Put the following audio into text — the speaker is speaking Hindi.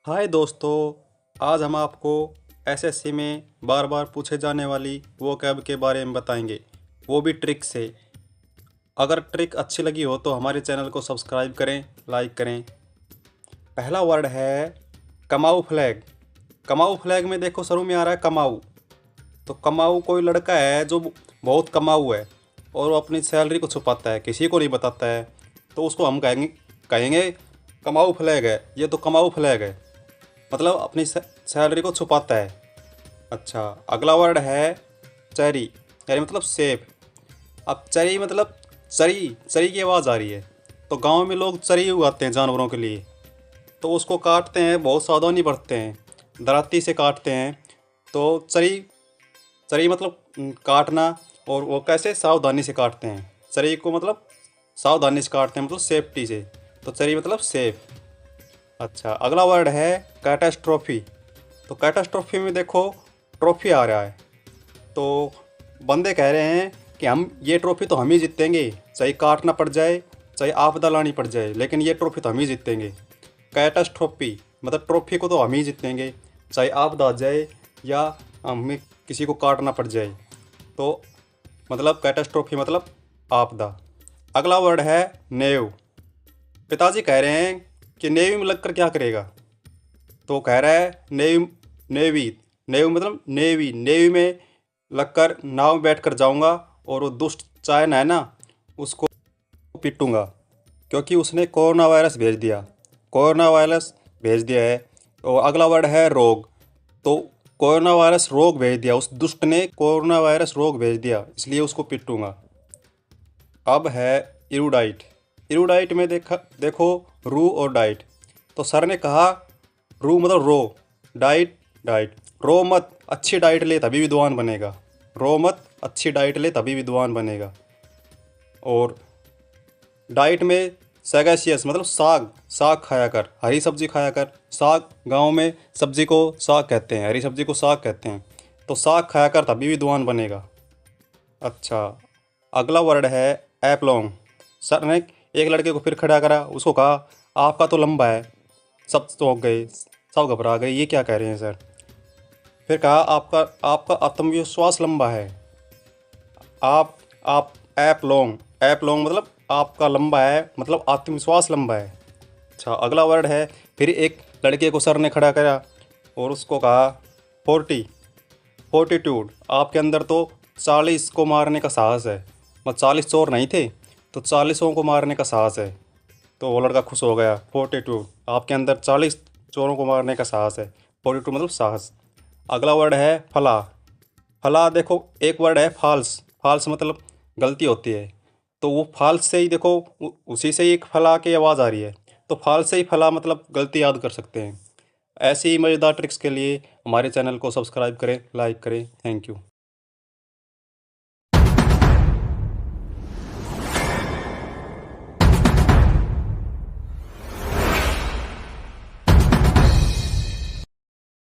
हाय दोस्तों, आज हम आपको एसएससी में बार बार पूछे जाने वाली वोकैब के बारे में बताएंगे, वो भी ट्रिक से। अगर ट्रिक अच्छी लगी हो तो हमारे चैनल को सब्सक्राइब करें, लाइक करें। पहला वर्ड है कमाऊ फ्लैग। कमाऊ फ्लैग में देखो शुरू में आ रहा है कमाऊ। तो कमाऊ कोई लड़का है जो बहुत कमाऊ है और वो अपनी सैलरी को छुपाता है, किसी को नहीं बताता है, तो उसको हम कहेंगे कहेंगे कमाऊ फ्लैग है, ये तो कमाऊ फ्लैग है, मतलब अपनी सैलरी को छुपाता है। अच्छा, अगला वर्ड है चरी। चरी मतलब सेब। अब चरी मतलब चरी चरी की आवाज़ आ रही है। तो गांव में लोग चरी उगाते हैं जानवरों के लिए, तो उसको काटते हैं, बहुत सावधानी बरतते हैं, दराती से काटते हैं। तो चरी चरी मतलब काटना, और वो कैसे सावधानी से काटते हैं। चरी को मतलब सावधानी से काटते हैं, मतलब सेफ्टी से। तो चरी मतलब सेफ। अच्छा, अगला वर्ड है कैटास्ट्रोफी। तो कैटास्ट्रोफी में देखो ट्रॉफी आ रहा है, तो बंदे कह रहे हैं कि हम ये ट्रॉफी तो हम ही जीतेंगे, चाहे काटना पड़ जाए, चाहे आपदा लानी पड़ जाए, लेकिन ये ट्रॉफी तो हम ही जीतेंगे। कैटास्ट्रोफी मतलब ट्रॉफी को तो हम ही जीतेंगे, चाहे आपदा आ जाए या हमें किसी को काटना पड़ जाए। तो मतलब कैटास्ट्रोफी मतलब आपदा। अगला वर्ड है नेव। पिताजी कह रहे हैं कि नेवी में लगकर क्या करेगा। तो कह रहा है नेवी नेवी नेवी मतलब नेवी नेवी में लगकर नाव में बैठकर जाऊंगा और वो दुष्ट चाइना है ना, उसको पीटूंगा, क्योंकि उसने कोरोना वायरस भेज दिया। कोरोना वायरस भेज दिया है। और अगला वर्ड है रोग। तो कोरोना वायरस रोग भेज दिया, उस दुष्ट ने कोरोना वायरस रोग भेज दिया, इसलिए उसको पीटूंगा। अब है इरूडाइट। इरूडाइट में देखो रू और डाइट। तो सर ने कहा रू मतलब रो, डाइट डाइट। रो मत, अच्छी डाइट ले तभी विद्वान बनेगा। रो मत, अच्छी डाइट ले तभी विद्वान बनेगा। और डाइट में सैगेशियस मतलब साग, साग खाया कर, हरी सब्जी खाया कर। साग, गांव में सब्जी को साग कहते हैं, हरी सब्जी को साग कहते हैं। तो साग खाया कर तभी विद्वान बनेगा। अच्छा, अगला वर्ड है एप्लॉन्ग। सर ने एक लड़के को फिर खड़ा करा, उसको कहा आपका तो लंबा है। सब चौंक गए, सब घबरा गए, ये क्या कह रहे हैं सर। फिर कहा आपका आपका आत्मविश्वास लंबा है। आप ऐप लॉन्ग मतलब आपका लंबा है, मतलब आत्मविश्वास लंबा है। अच्छा, अगला वर्ड है फिर एक लड़के को सर ने खड़ा करा और उसको कहा 40 फोर्टीट्यूड। आपके अंदर तो 40 को मारने का साहस है, मतलब 40 चोर नहीं थे तो 40 को मारने का साहस है। तो वो लड़का खुश हो गया। 42 आपके अंदर 40 चोरों को मारने का साहस है। 42 मतलब साहस। अगला वर्ड है फला। फला देखो एक वर्ड है फाल्स। फाल्स मतलब गलती होती है, तो वो फाल्स से ही देखो उसी से ही एक फला की आवाज़ आ रही है। तो फाल्स से ही फला मतलब गलती याद कर सकते हैं। ऐसी ही मज़ेदार ट्रिक्स के लिए हमारे चैनल को सब्सक्राइब करें, लाइक करें। Thank you.